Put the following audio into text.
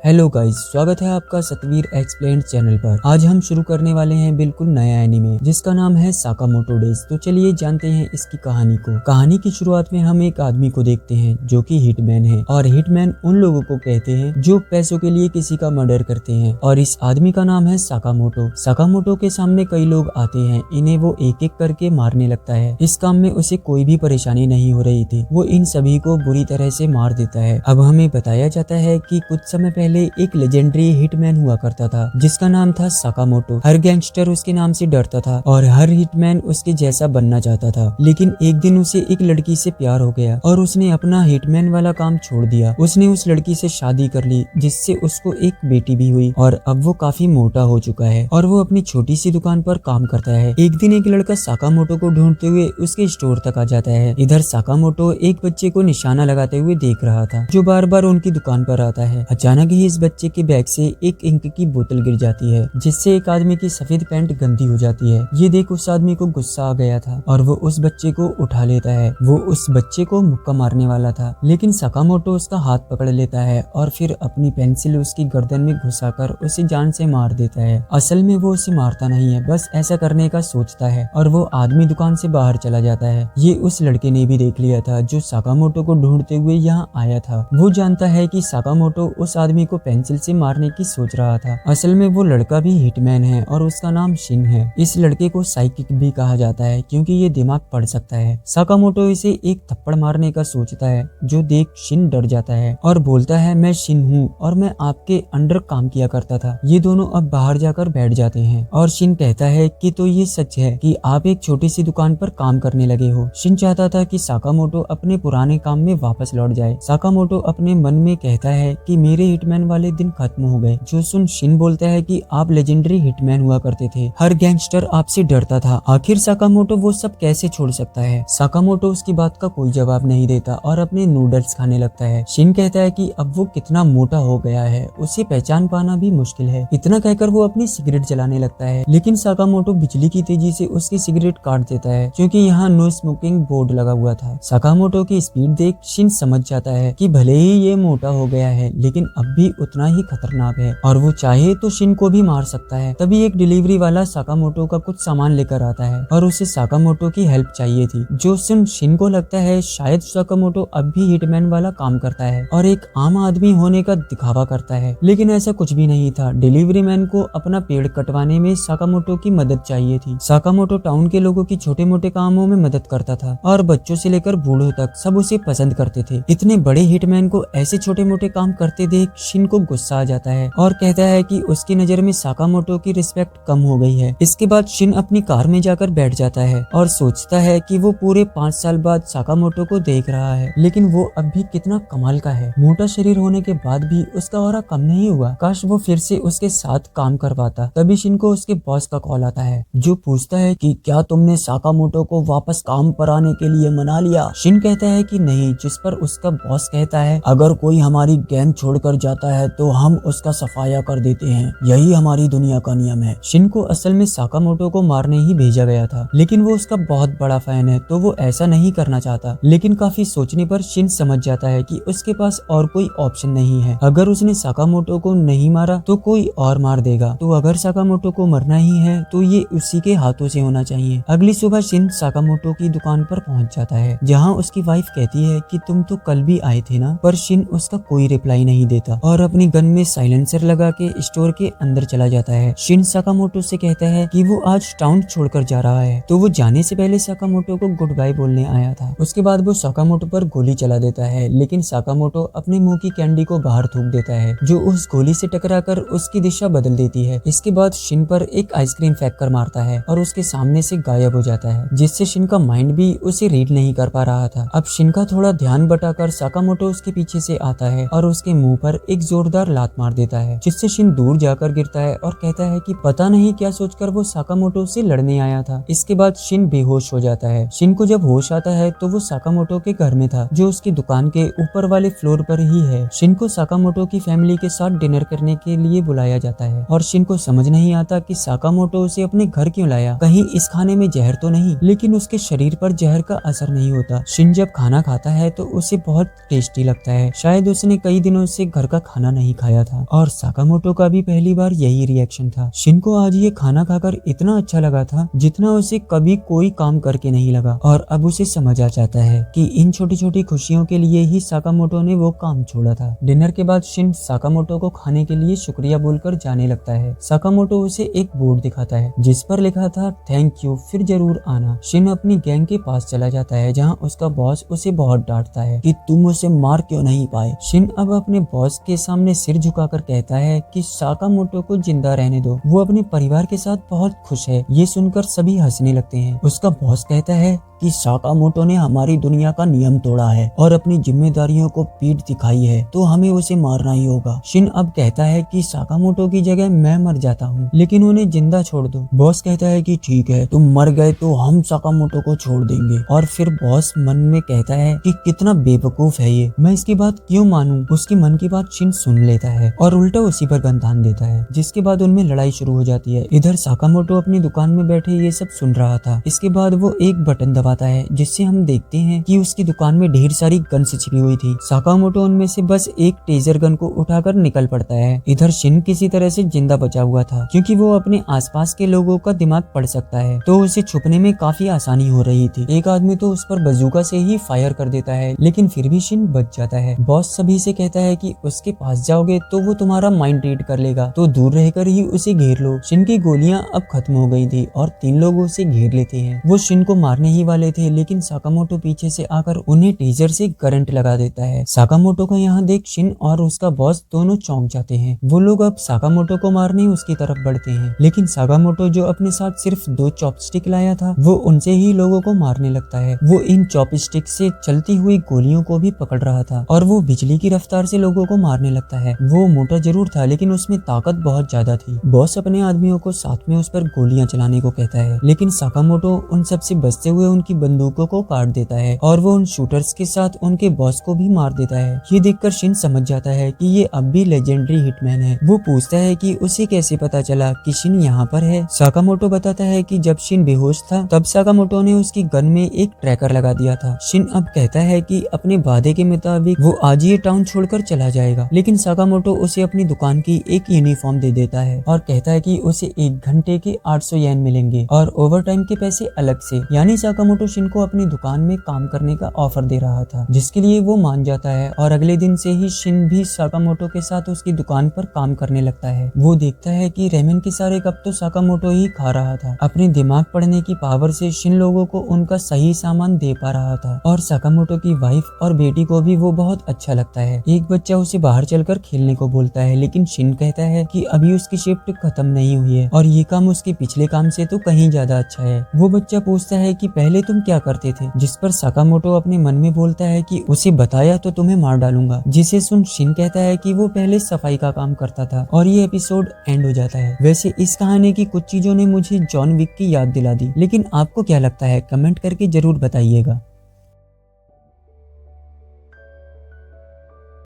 Hello guys, स्वागत है आपका सतवीर एक्सप्लेन्ड चैनल पर। आज हम शुरू करने वाले हैं बिल्कुल नया एनीमे जिसका नाम है साकामोटो डेज। तो चलिए जानते हैं इसकी कहानी को। कहानी की शुरुआत में हम एक आदमी को देखते हैं जो कि हिटमैन है, और हिटमैन उन लोगों को कहते हैं जो पैसों के लिए किसी का मर्डर करते हैं, और इस आदमी का नाम है साकामोटो। साकामोटो के सामने कई लोग आते हैं, इन्हें वो एक एक करके मारने लगता है। इस काम में उसे कोई भी परेशानी नहीं हो रही थी, वो इन सभी को बुरी तरह से मार देता है। अब हमें बताया जाता है कि कुछ समय पहले एक लेजेंडरी हिटमैन हुआ करता था जिसका नाम था साकामोटो। हर गैंगस्टर उसके नाम से डरता था और हर हिटमैन उसके जैसा बनना चाहता था। लेकिन एक दिन उसे एक लड़की से प्यार हो गया और उसने अपना हिटमैन वाला काम छोड़ दिया। उसने उस लड़की से शादी कर ली जिससे उसको एक बेटी भी हुई, और अब वो काफी मोटा हो चुका है और वो अपनी छोटी सी दुकान पर काम करता है। एक दिन एक लड़का साकामोटो को ढूंढते हुए उसके स्टोर तक आ जाता है। इधर साकामोटो एक बच्चे को निशाना लगाते हुए देख रहा था जो बार बार उनकी दुकान पर आता है। अचानक ही इस बच्चे के बैग से एक इंक की बोतल गिर जाती है जिससे एक आदमी की सफेद पैंट गंदी हो जाती है। ये देख उस आदमी को गुस्सा आ गया था और वो उस बच्चे को उठा लेता है। वो उस बच्चे को मुक्का मारने वाला था, लेकिन साकामोटो उसका हाथ पकड़ लेता है और फिर अपनी पेंसिल उसकी गर्दन में घुसाकर उसे जान से मार देता है। असल में वो उसे मारता नहीं है, बस ऐसा करने का सोचता है, और वो आदमी दुकान से बाहर चला जाता है। ये उस लड़के ने भी देख लिया था जो साकामोटो को ढूंढते हुए यहाँ आया था। वो जानता है कि साकामोटो उस आदमी को पेंसिल से मारने की सोच रहा था। असल में वो लड़का भी हिटमैन है और उसका नाम शिन है। इस लड़के को साइकिक भी कहा जाता है क्योंकि ये दिमाग पढ़ सकता है। साकामोटो इसे एक थप्पड़ मारने का सोचता है जो देख शिन डर जाता है और बोलता है, मैं शिन हूँ और मैं आपके अंडर काम किया करता था। ये दोनों अब बाहर जाकर बैठ जाते हैं और शिन कहता है कि तो ये सच है कि आप एक छोटी सी दुकान पर काम करने लगे हो। शिन चाहता था कि साकामोटो अपने पुराने काम में वापस लौट जाए। साकामोटो अपने मन में कहता है कि मेरे हिटमैन वाले दिन खत्म हो गए। जो सुन शिन बोलता है कि आप लेजेंडरी हिटमैन हुआ करते थे, हर गैंगस्टर आपसे डरता था। आखिर साकामोटो वो सब कैसे छोड़ सकता है? साकामोटो उसकी बात का कोई जवाब नहीं देता और अपने नूडल्स खाने लगता है। शिन कहता है कि अब वो कितना मोटा हो गया है, उसे पहचान पाना भी मुश्किल है। इतना कहकर वो अपनी सिगरेट जलाने लगता है, लेकिन साकामोटो बिजली की तेजी से उसकी सिगरेट काट देता है क्योंकि यहाँ नो स्मोकिंग बोर्ड लगा हुआ था। साकामोटो की स्पीड देख शिन समझ जाता है कि भले ही ये मोटा हो गया है लेकिन अब भी उतना ही खतरनाक है और वो चाहे तो शिन को भी मार सकता है। तभी एक डिलीवरी वाला साकामोटो का कुछ सामान लेकर आता है और उसे साकामोटो की हेल्प चाहिए थी। जो सुन शिन को लगता है शायद साकामोटो अब भी हिटमैन वाला काम करता है और एक आम आदमी होने का दिखावा करता है, लेकिन ऐसा कुछ भी नहीं था। डिलीवरी मैन को अपना पेड़ कटवाने में साकामोटो की मदद चाहिए थी। साकामोटो टाउन के लोगों की छोटे मोटे कामों में मदद करता था और बच्चों से लेकर बूढ़ों तक सब उसे पसंद करते थे। इतने बड़े हिटमैन को ऐसे छोटे मोटे काम करते देख शिन को गुस्सा आ जाता है और कहता है कि उसकी नजर में साकामोटो की रिस्पेक्ट कम हो गई है। इसके बाद शिन अपनी कार में जाकर बैठ जाता है और सोचता है कि वो पूरे 5 साल बाद साकामोटो को देख रहा है, लेकिन वो अब भी कितना कमाल का है। मोटा शरीर होने के बाद भी उसका ऑरा कम नहीं हुआ। काश वो फिर से उसके साथ काम करवाता। तभी शिन को उसके बॉस का कॉल आता है जो पूछता है कि क्या तुमने साकामोटो को वापस काम पर आने के लिए मना लिया? शिन कहता है कि नहीं, जिस पर उसका बॉस कहता है अगर कोई हमारी गैंग छोड़कर जाता है तो हम उसका सफाया कर देते हैं, यही हमारी दुनिया का नियम है। शिन को असल में साकामोटो को मारने ही भेजा गया था, लेकिन वो उसका बहुत बड़ा फैन है तो वो ऐसा नहीं करना चाहता। लेकिन काफी सोचने पर शिन समझ जाता है कि उसके पास और कोई ऑप्शन नहीं है। अगर उसने साकामोटो को नहीं मारा तो कोई और मार देगा, तो अगर साकामोटो को मरना ही है तो ये उसी के हाथों से होना चाहिए। अगली सुबह शिन साकामोटो की दुकान पर पहुंच जाता है जहाँ उसकी वाइफ कहती है कि तुम तो कल भी आए थे ना, पर शिन उसका कोई रिप्लाई नहीं देता और अपनी गन में साइलेंसर लगा के स्टोर के अंदर चला जाता है। शिन साकामोटो से कहता है कि वो आज टाउन छोड़कर जा रहा है, तो वो जाने से पहले साकामोटो को गुड बाय बोलने आया था। उसके बाद वो साकामोटो पर गोली चला देता है, लेकिन साकामोटो अपने मुंह की कैंडी को बाहर थूक देता है जो उस गोली से टकराकर उसकी दिशा बदल देती है। इसके बाद शिन पर एक आइसक्रीम फेंक कर मारता है और उसके सामने से गायब हो जाता है, जिससे शिन का माइंड भी उसे रीड नहीं कर पा रहा था। अब शिन का थोड़ा ध्यान बटाकर साकामोटो उसके पीछे से आता है और उसके मुंह पर एक जोरदार लात मार देता है, जिससे शिन दूर जाकर गिरता है और कहता है कि पता नहीं क्या सोचकर वो साकामोटो से लड़ने आया था। इसके बाद शिन बेहोश हो जाता है। शिन को जब होश आता है तो वो साकामोटो के घर में था जो उसकी दुकान के ऊपर वाले फ्लोर पर ही है। शिन को साकामोटो की फैमिली के साथ डिनर करने के लिए बुलाया जाता है और शिन को समझ नहीं आता कि साकामोटो उसे अपने घर क्यों लाया। कहीं इस खाने में जहर तो नहीं? लेकिन उसके शरीर पर जहर का असर नहीं होता। शिन जब खाना खाता है तो उसे बहुत टेस्टी लगता है, शायद उसने कई दिनों से घर का खाना नहीं खाया था और साकामोटो का भी पहली बार यही रिएक्शन था। शिन को आज ये खाना खाकर इतना अच्छा लगा था जितना उसे कभी कोई काम करके नहीं लगा और अब उसे समझ आ जाता है कि इन छोटी छोटी खुशियों के लिए ही साकामोटो ने वो काम छोड़ा था। डिनर के बाद शिन साकामोटो को खाने के लिए शुक्रिया बोलकर जाने लगता है। साकामोटो उसे एक बोर्ड दिखाता है जिस पर लिखा था थैंक यू, फिर जरूर आना। शिन अपनी गैंग के पास चला जाता है जहाँ उसका बॉस उसे बहुत डांटता है कि तुम उसे मार क्यों नहीं पाए। शिन अब अपने बॉस के सामने सिर झुकाकर कहता है कि साकामोटो को जिंदा रहने दो, वो अपने परिवार के साथ बहुत खुश है। ये सुनकर सभी हंसने लगते हैं। उसका बॉस कहता है कि साकामोटो ने हमारी दुनिया का नियम तोड़ा है और अपनी जिम्मेदारियों को पीठ दिखाई है, तो हमें उसे मारना ही होगा। शिन अब कहता है कि साकामोटो की जगह मैं मर जाता हूँ, लेकिन उन्हें जिंदा छोड़ दो। बॉस कहता है कि ठीक है, तुम मर गए तो हम साकामोटो को छोड़ देंगे। और फिर बॉस मन में कहता है कि कितना बेवकूफ है ये, मैं इसकी बात क्यों मानूं। उसकी मन की बात शिन सुन लेता है और उल्टा उसी पर गन तान देता है, जिसके बाद उनमें लड़ाई शुरू हो जाती है। इधर साकामोटो अपनी दुकान में बैठे ये सब सुन रहा था। इसके बाद वो एक बटन दबाता है जिससे हम देखते हैं कि उसकी दुकान में ढेर सारी गन्स छिपी हुई थी। साकामोटो उनमें से बस एक टेजर गन को उठाकर निकल पड़ता है। इधर शिन किसी तरह से जिंदा बचा हुआ था क्योंकि वो अपने आसपास के लोगों का दिमाग पढ़ सकता है, तो उसे छुपने में काफी आसानी हो रही थी। एक आदमी तो उस पर बंदूक से ही फायर कर देता है, लेकिन फिर भी शिन बच जाता है। बॉस सभी से कहता है कि उसके पास जाओगे तो वो तुम्हारा माइंड रीड कर लेगा, तो दूर रहकर ही उसे घेर लो। शिन की गोलियां अब खत्म हो गई थी और 3 लोग उसे घेर लेते हैं। वो शिन को मारने ही वाले थे, लेकिन साकामोटो पीछे से आकर उन्हें टेजर से करंट लगा देता है। साकामोटो को यहाँ देख शिन और उसका बॉस दोनों चौंक जाते हैं। वो लोग अब साकामोटो को मारने उसकी तरफ बढ़ते हैं, लेकिन साकामोटो जो अपने साथ सिर्फ 2 चॉपस्टिक लाया था, वो उनसे ही लोगों को मारने लगता है। वो इन चॉपस्टिक से चलती हुई गोलियों को भी पकड़ रहा था और वो बिजली की रफ्तार से लोगों को मारने लगता है। वो मोटा जरूर था, लेकिन उसमें ताकत बहुत ज्यादा थी। बॉस अपने आदमियों को साथ में उस पर गोलियां चलाने को कहता है, लेकिन साकामोटो उन सबसे बचते हुए उनकी बंदूकों को काट देता है और वो उन शूटर्स के साथ उनके बॉस को भी मार देता है। ये देखकर शिन समझ जाता है कि ये अब भी लेजेंडरी हिटमैन है। वो पूछता है कि उसे कैसे पता चला कि शिन यहाँ पर है। साकामोटो बताता है कि जब शिन बेहोश था तब साकामोटो ने उसकी गन में एक ट्रैकर लगा दिया था। शिन अब कहता है कि अपने वादे के मुताबिक वो आज ये टाउन छोड़कर चला जाएगा, लेकिन साकामोटो उसे अपनी दुकान की एक यूनिफॉर्म दे देता है और कहता है कि उसे 1 घंटे के 800 येन मिलेंगे और ओवरटाइम के पैसे अलग से। यानी साकामोटो शिन को अपनी दुकान में काम करने का ऑफर दे रहा था, जिसके लिए वो मान जाता है और अगले दिन से ही शिन भी साकामोटो के साथ उसकी दुकान पर काम करने लगता है। वो देखता है कि रेमन के सारे कप तो साकामोटो ही खा रहा था। अपने दिमाग पढ़ने की पावर से शिन लोगों को उनका सही सामान दे पा रहा था और साकामोटो की वाइफ और बेटी को भी वो बहुत अच्छा लगता है। एक बच्चा उसे बाहर चलकर खेलने को बोलता है, लेकिन शिन कहता है कि अभी उसकी शिफ्ट खत्म नहीं हुई है और ये काम उसके पिछले काम से तो कहीं ज्यादा अच्छा है। वो बच्चा पूछता है कि पहले तुम क्या करते थे, जिस पर साकामोटो अपने मन में बोलता है कि उसे बताया तो तुम्हें मार डालूंगा, जिसे सुन शिन कहता है कि वो पहले सफाई का काम करता था और ये एपिसोड एंड हो जाता है। वैसे इस कहानी की कुछ चीजों ने मुझे जॉन विक की याद दिला दी, लेकिन आपको क्या लगता है कमेंट करके जरूर बताइएगा।